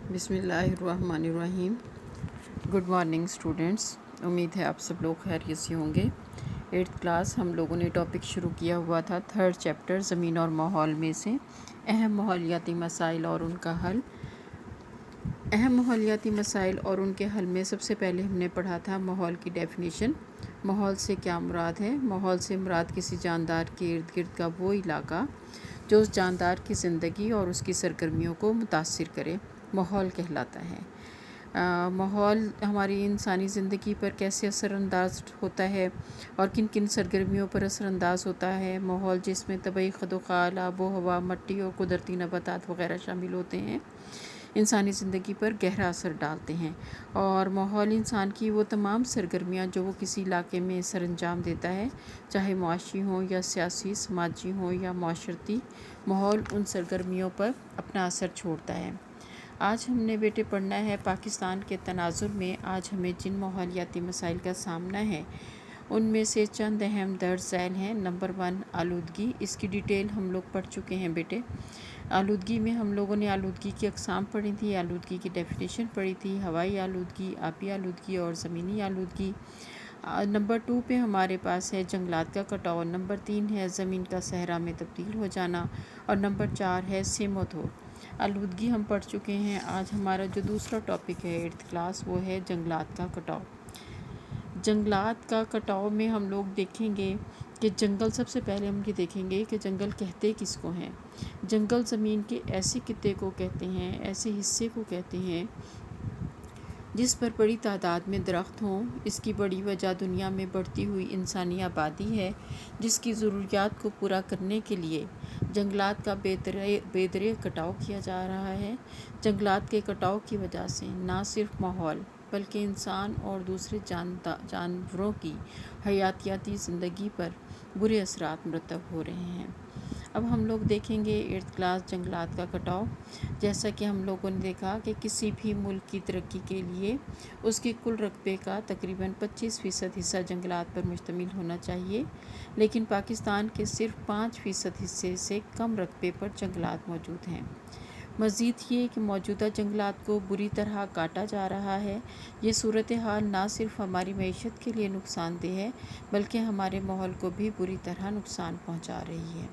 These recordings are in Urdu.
بسم اللہ الرحمن الرحیم۔ گڈ مارننگ اسٹوڈنٹس، امید ہے آپ سب لوگ خیریت سے ہوں گے۔ 8th کلاس ہم لوگوں نے ٹاپک شروع کیا ہوا تھا 3rd چیپٹر زمین اور ماحول میں سے اہم ماحولیاتی مسائل اور ان کا حل۔ اہم ماحولیاتی مسائل اور ان کے حل میں سب سے پہلے ہم نے پڑھا تھا ماحول کی ڈیفینیشن۔ ماحول سے کیا مراد ہے؟ ماحول سے مراد کسی جاندار کے ارد گرد کا وہ علاقہ جو اس جاندار کی زندگی اور اس کی سرگرمیوں کو متاثر کرے، ماحول کہلاتا ہے۔ ماحول ہماری انسانی زندگی پر کیسے اثر انداز ہوتا ہے اور کن کن سرگرمیوں پر اثر انداز ہوتا ہے؟ ماحول جس میں طبعی خدوخال، آب و ہوا، مٹی اور قدرتی نباتات وغیرہ شامل ہوتے ہیں، انسانی زندگی پر گہرا اثر ڈالتے ہیں، اور ماحول انسان کی وہ تمام سرگرمیاں جو وہ کسی علاقے میں سر انجام دیتا ہے، چاہے معاشی ہوں یا سیاسی، سماجی ہوں یا معاشرتی، ماحول ان سرگرمیوں پر اپنا اثر چھوڑتا ہے۔ آج ہم نے بیٹے پڑھنا ہے پاکستان کے تناظر میں آج ہمیں جن ماحولیاتی مسائل کا سامنا ہے ان میں سے چند اہم درج ذیل ہیں۔ نمبر 1، آلودگی۔ اس کی ڈیٹیل ہم لوگ پڑھ چکے ہیں بیٹے۔ آلودگی میں ہم لوگوں نے آلودگی کی اقسام پڑھی تھی، آلودگی کی ڈیفینیشن پڑھی تھی، ہوائی آلودگی، آبی آلودگی اور زمینی آلودگی۔ نمبر 2 پہ ہمارے پاس ہے جنگلات کا کٹاؤ، نمبر 3 ہے زمین کا صحرا میں تبدیل ہو جانا، اور نمبر 4 ہے سیموتھور۔ آلودگی ہم پڑھ چکے ہیں۔ آج ہمارا جو دوسرا ٹاپک ہے 8th کلاس وہ ہے جنگلات کا کٹاؤ۔ جنگلات کا کٹاؤ میں ہم لوگ دیکھیں گے کہ جنگل، سب سے پہلے ہم یہ دیکھیں گے کہ جنگل کہتے کس کو ہیں۔ جنگل زمین کے ایسے خطے کو کہتے ہیں، ایسے حصے کو کہتے ہیں جس پر بڑی تعداد میں درخت ہوں۔ اس کی بڑی وجہ دنیا میں بڑھتی ہوئی انسانی آبادی ہے، جس کی ضروریات کو پورا کرنے کے لیے جنگلات کا بے دریغ کٹاؤ کیا جا رہا ہے۔ جنگلات کے کٹاؤ کی وجہ سے نہ صرف ماحول بلکہ انسان اور دوسرے جانوروں کی حیاتیاتی زندگی پر برے اثرات مرتب ہو رہے ہیں۔ اب ہم لوگ دیکھیں گے 8th کلاس جنگلات کا کٹاؤ۔ جیسا کہ ہم لوگوں نے دیکھا کہ کسی بھی ملک کی ترقی کے لیے اس کے کل رقبے کا تقریباً 25% حصہ جنگلات پر مشتمل ہونا چاہیے، لیکن پاکستان کے صرف 5% حصے سے کم رقبے پر جنگلات موجود ہیں۔ مزید یہ کہ موجودہ جنگلات کو بری طرح کاٹا جا رہا ہے۔ یہ صورتحال نہ صرف ہماری معیشت کے لیے نقصان دہ ہے بلکہ ہمارے ماحول کو بھی بری طرح نقصان پہنچا رہی ہے۔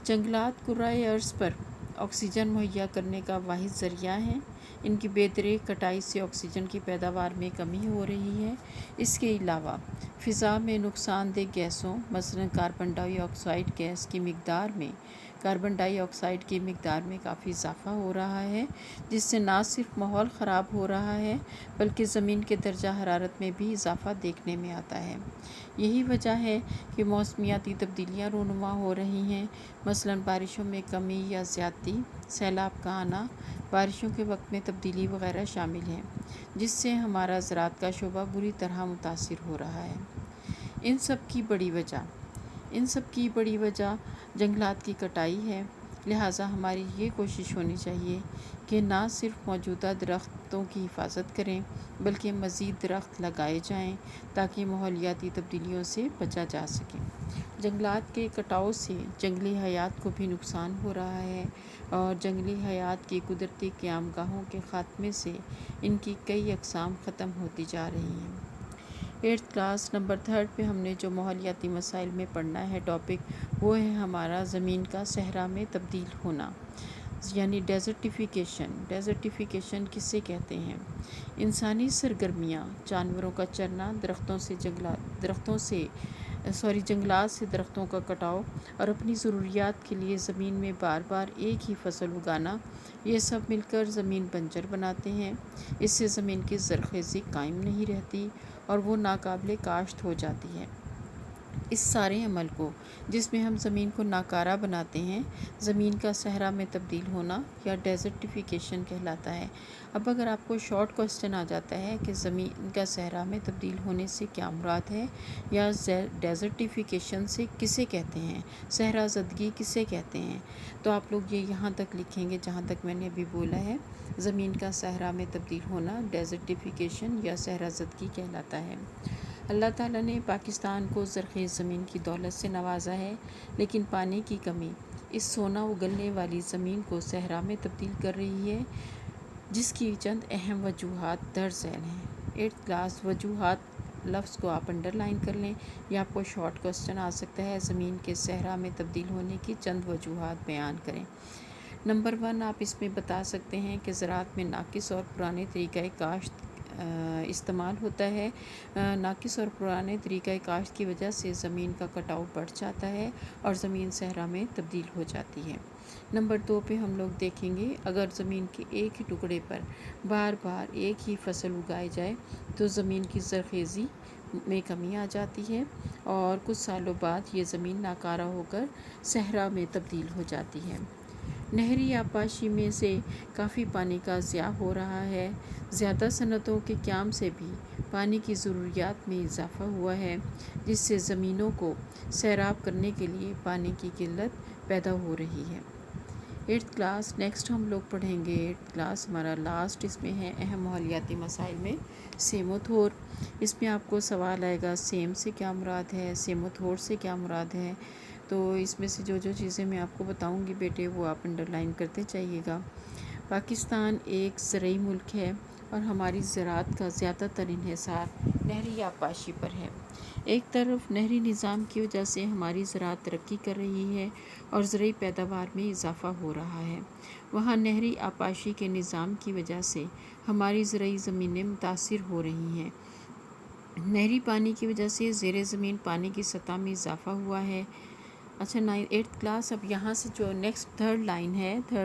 جنگلات کرۂ ارض پر آکسیجن مہیا کرنے کا واحد ذریعہ ہیں۔ ان کی بے دریغ کٹائی سے آکسیجن کی پیداوار میں کمی ہو رہی ہے۔ اس کے علاوہ فضا میں نقصان دہ گیسوں مثلاً کاربن ڈائی آکسائیڈ گیس کی مقدار میں کافی اضافہ ہو رہا ہے، جس سے نہ صرف ماحول خراب ہو رہا ہے بلکہ زمین کے درجہ حرارت میں بھی اضافہ دیکھنے میں آتا ہے۔ یہی وجہ ہے کہ موسمیاتی تبدیلیاں رونما ہو رہی ہیں، مثلاً بارشوں میں کمی یا زیادتی، سیلاب کا آنا، بارشوں کے وقت میں تبدیلی وغیرہ شامل ہیں، جس سے ہمارا زراعت کا شعبہ بری طرح متاثر ہو رہا ہے۔ ان سب کی بڑی وجہ جنگلات کی کٹائی ہے، لہٰذا ہماری یہ کوشش ہونی چاہیے کہ نہ صرف موجودہ درختوں کی حفاظت کریں بلکہ مزید درخت لگائے جائیں تاکہ ماحولیاتی تبدیلیوں سے بچا جا سکے۔ جنگلات کے کٹاؤ سے جنگلی حیات کو بھی نقصان ہو رہا ہے، اور جنگلی حیات کی قدرتی قیام گاہوں کے خاتمے سے ان کی کئی اقسام ختم ہوتی جا رہی ہیں۔ 8th کلاس نمبر 3 پہ ہم نے جو ماحولیاتی مسائل میں پڑھنا ہے ٹاپک وہ ہے ہمارا زمین کا صحرا میں تبدیل ہونا، یعنی ڈیزرٹیفیکیشن۔ ڈیزرٹیفیکیشن کسے کہتے ہیں؟ انسانی سرگرمیاں، جانوروں کا چرنا، جنگلات سے درختوں کا کٹاؤ اور اپنی ضروریات کے لیے زمین میں بار بار ایک ہی فصل اگانا، یہ سب مل کر زمین بنجر بناتے ہیں۔ اس سے زمین کی زرخیزی قائم نہیں رہتی اور وہ ناقابل کاشت ہو جاتی ہے۔ اس سارے عمل کو، جس میں ہم زمین کو ناکارہ بناتے ہیں، زمین کا صحرا میں تبدیل ہونا یا ڈیزرٹیفیکیشن کہلاتا ہے۔ اب اگر آپ کو شارٹ کوسچن آ جاتا ہے کہ زمین کا صحرا میں تبدیل ہونے سے کیا مراد ہے یا ڈیزرٹیفیکیشن سے کسے کہتے ہیں، صحرا زدگی کسے کہتے ہیں، تو آپ لوگ یہ یہاں تک لکھیں گے جہاں تک میں نے ابھی بولا ہے۔ زمین کا صحرا میں تبدیل ہونا ڈیزرٹیفیکیشن یا صحرا زدگی کہلاتا ہے۔ اللہ تعالیٰ نے پاکستان کو زرخیز زمین کی دولت سے نوازا ہے، لیکن پانی کی کمی اس سونا اگلنے والی زمین کو صحرا میں تبدیل کر رہی ہے۔ جس کی چند اہم وجوہات درج ذیل ہیں۔ 8th کلاس وجوہات لفظ کو آپ انڈر لائن کر لیں، یا آپ کو شارٹ کوسچن آ سکتا ہے زمین کے صحرا میں تبدیل ہونے کی چند وجوہات بیان کریں۔ نمبر 1 آپ اس میں بتا سکتے ہیں کہ زراعت میں ناقص اور پرانے طریقۂ کاشت استعمال ہوتا ہے۔ ناقص اور پرانے طریقۂ کاشت کی وجہ سے زمین کا کٹاؤ بڑھ جاتا ہے اور زمین صحرا میں تبدیل ہو جاتی ہے۔ نمبر 2 پہ ہم لوگ دیکھیں گے اگر زمین کے ایک ہی ٹکڑے پر بار بار ایک ہی فصل اگائی جائے تو زمین کی زرخیزی میں کمی آ جاتی ہے اور کچھ سالوں بعد یہ زمین ناکارہ ہو کر صحرا میں تبدیل ہو جاتی ہے۔ نہری آبپاشی میں سے کافی پانی کا ضیاع ہو رہا ہے۔ زیادہ صنعتوں کے قیام سے بھی پانی کی ضروریات میں اضافہ ہوا ہے، جس سے زمینوں کو سیراب کرنے کے لیے پانی کی قلت پیدا ہو رہی ہے۔ 8th کلاس نیکسٹ ہم لوگ پڑھیں گے 8th کلاس ہمارا لاسٹ اس میں ہے اہم ماحولیاتی مسائل میں سیم و تھور۔ اس میں آپ کو سوال آئے گا سیم سے کیا مراد ہے، سیم و تھور سے کیا مراد ہے، تو اس میں سے جو چیزیں میں آپ کو بتاؤں گی بیٹے وہ آپ انڈر لائن کرتے جائیے گا۔ پاکستان ایک زرعی ملک ہے اور ہماری زراعت کا زیادہ تر انحصار نہری آبپاشی پر ہے۔ ایک طرف نہری نظام کی وجہ سے ہماری زراعت ترقی کر رہی ہے اور زرعی پیداوار میں اضافہ ہو رہا ہے، وہاں نہری آبپاشی کے نظام کی وجہ سے ہماری زرعی زمینیں متاثر ہو رہی ہیں۔ نہری پانی کی وجہ سے زیر زمین پانی کی سطح میں اضافہ ہوا ہے۔ اچھا 8th کلاس اب یہاں سے جو نیکسٹ تھرڈ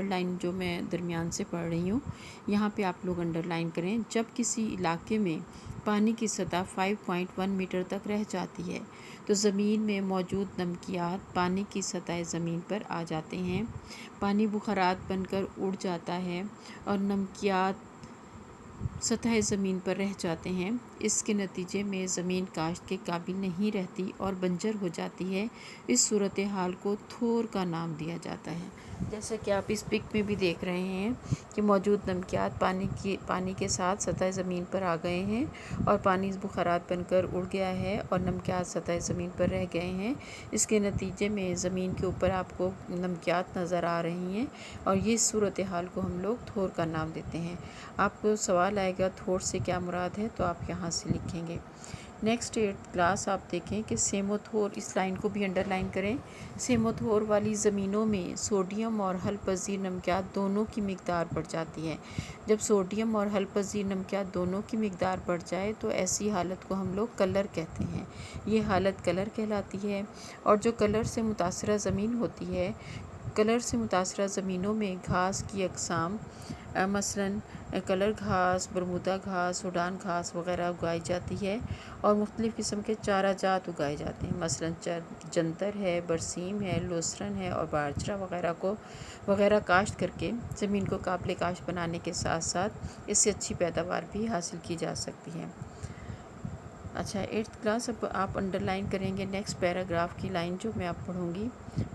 لائن جو میں درمیان سے پڑھ رہی ہوں یہاں پہ آپ لوگ انڈر لائن کریں۔ جب کسی علاقے میں پانی کی سطح 5.1 میٹر تک رہ جاتی ہے تو زمین میں موجود نمکیات پانی کی سطح زمین پر آ جاتے ہیں، پانی بخارات بن کر اڑ جاتا ہے اور نمکیات سطح زمین پر رہ جاتے ہیں۔ اس کے نتیجے میں زمین کاشت کے قابل نہیں رہتی اور بنجر ہو جاتی ہے۔ اس صورتحال کو تھور کا نام دیا جاتا ہے۔ جیسا کہ آپ اس پک میں بھی دیکھ رہے ہیں کہ موجود نمکیات پانی کے ساتھ سطح زمین پر آ گئے ہیں اور پانی بخارات بن کر اڑ گیا ہے اور نمکیات سطح زمین پر رہ گئے ہیں۔ اس کے نتیجے میں زمین کے اوپر آپ کو نمکیات نظر آ رہی ہیں اور یہ صورتحال کو ہم لوگ تھور کا نام دیتے ہیں۔ آپ کو سوال آئے گا تھور سے کیا مراد ہے تو آپ یہاں سے لکھیں گے۔ نیکسٹ 8th کلاس آپ دیکھیں کہ سیم و تھور اس لائن کو بھی انڈر لائن کریں۔ سیم و تھور والی زمینوں میں سوڈیم اور حل پذیر نمکیات دونوں کی مقدار بڑھ جاتی ہے۔ جب سوڈیم اور حل پذیر نمکیات دونوں کی مقدار بڑھ جائے تو ایسی حالت کو ہم لوگ کلر کہتے ہیں۔ یہ حالت کلر کہلاتی ہے اور جو کلر سے متاثرہ زمین ہوتی ہے، کلر سے متاثرہ زمینوں میں گھاس کی اقسام مثلاً کلر گھاس، برمودا گھاس، سوڈان گھاس وغیرہ اگائی جاتی ہے اور مختلف قسم کے چارہ جات اگائے جاتے ہیں، مثلاً جنتر ہے، برسیم ہے، لوسرن ہے اور باجرہ وغیرہ کاشت کر کے زمین کو قابل کاشت بنانے کے ساتھ ساتھ اس سے اچھی پیداوار بھی حاصل کی جا سکتی ہے۔ اچھا 8th کلاس اب آپ انڈر لائن کریں گے نیکسٹ پیراگراف کی لائن جو میں آپ پڑھوں گی۔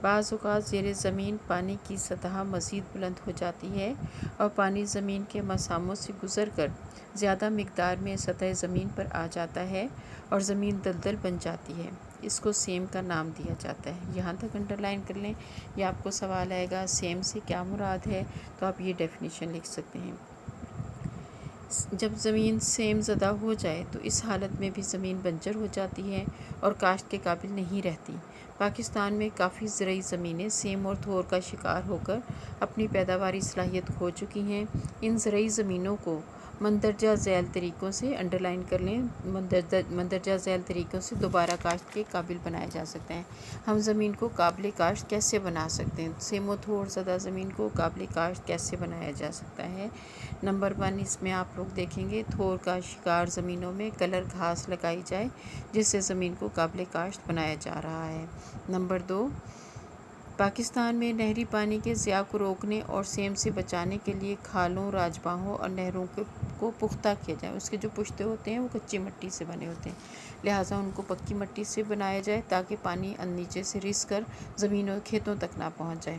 بعض اوقات زیر زمین پانی کی سطح مزید بلند ہو جاتی ہے اور پانی زمین کے مساموں سے گزر کر زیادہ مقدار میں سطح زمین پر آ جاتا ہے اور زمین دلدل بن جاتی ہے۔ اس کو سیم کا نام دیا جاتا ہے۔ یہاں تک انڈر لائن کر لیں۔ یا آپ کو سوال آئے گا سیم سے کیا مراد ہے تو آپ یہ ڈیفینیشن لکھ سکتے ہیں۔ جب زمین سیم زدہ ہو جائے تو اس حالت میں بھی زمین بنجر ہو جاتی ہے اور کاشت کے قابل نہیں رہتی۔ پاکستان میں کافی زرعی زمینیں سیم اور تھور کا شکار ہو کر اپنی پیداواری صلاحیت کھو چکی ہیں۔ ان زرعی زمینوں کو مندرجہ ذیل طریقوں سے انڈر لائن کر لیں، مندرجہ ذیل طریقوں سے دوبارہ کاشت کے قابل بنایا جا سکتا ہے۔ ہم زمین کو قابل کاشت کیسے بنا سکتے ہیں؟ سیم و تھور زدہ زمین کو قابل کاشت کیسے بنایا جا سکتا ہے؟ نمبر 1 اس میں آپ لوگ دیکھیں گے تھور کا شکار زمینوں میں کلر گھاس لگائی جائے جس سے زمین کو قابل کاشت بنایا جا رہا ہے۔ نمبر 2 پاکستان میں نہری پانی کے ضیاع کو روکنے اور سیم سے بچانے کے لیے کھالوں، راجباہوں اور نہروں کو پختہ کیا جائے۔ اس کے جو پشتے ہوتے ہیں وہ کچی مٹی سے بنے ہوتے ہیں، لہٰذا ان کو پکی مٹی سے بنایا جائے تاکہ پانی نیچے سے رس کر زمینوں کھیتوں تک نہ پہنچ جائے۔